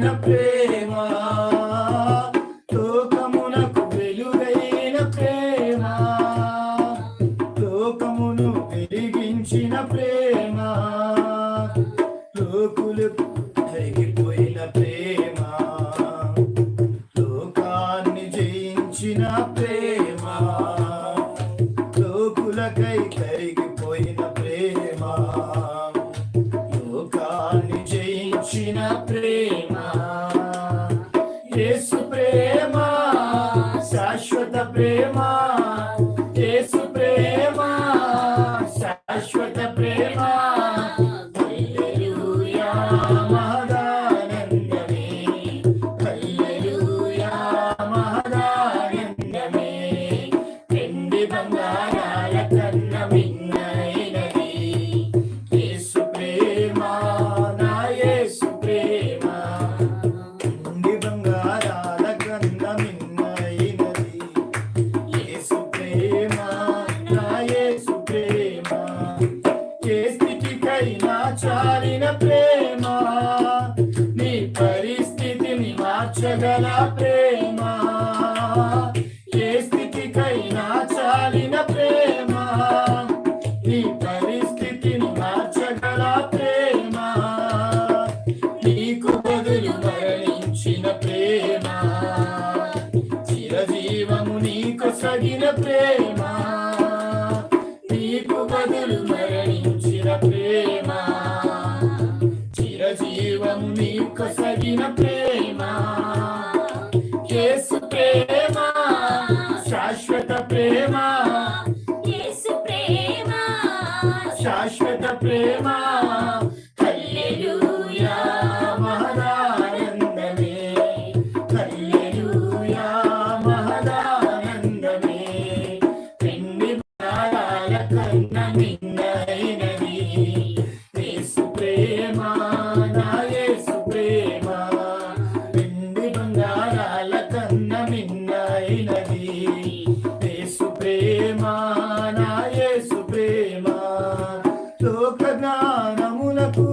కలిగించిన ప్రేమ, లోకమునకు వెలుగైన ప్రేమ, లోకమును వెలిగించిన ప్రేమ, లోకులకు తరిగిపోయిన ప్రేమ, లోకాన్ని జయించిన ప్రేమ, లోకులకై కరిగిపోయిన ప్రేమ, లోకాన్ని జయించిన ప్రేమ, యేసు ప్రేమ శాశ్వత ప్రేమ, యేసు ప్రేమ శాశ్వత ప్రేమ, హల్లెలూయా మహదానందమే, హల్లెలూయా మహదానందమే, వెండి బంగారాల కన్న మిన్నైనది యేసు ప్రేమ, నా యేసు ప్రేమ, వెండి బంగారాల కన్న మిన్నైనది యేసు ప్రేమ, నా యేసు ప్రేమ, ఏ స్థితికైనా చాలిన ప్రేమ, నీ పరిస్థితిని మార్చగల ప్రేమ, ఏ స్థితికైనా చాలిన ప్రేమ, నీ పరిస్థితిని మార్చగల ప్రేమ, నీకు బదులు మరణించిన ప్రేమ, చిరజీవము నీకు సగిన ప్రేమ, నీకు బదులు మరణించిన ప్రేమ, చిరజీవము నీకు సగిన ప్రేమ, యేసు ప్రేమ శాశ్వత ప్రేమ, యేసు ప్రేమ శాశ్వత ప్రేమ, హల్లెలూయా మహదానందమే, హల్లెలూయా మహదానందమే, వెండి బంగారాల కన్న మిన్నైనది యేసు ప్రేమ, నా యేసు ప్రేమ, వెండి బంగారాల కన్న మిన్నైనది యేసు ప్రేమ, నా యేసు ప్రేమ, లోక జ్ఞానములకు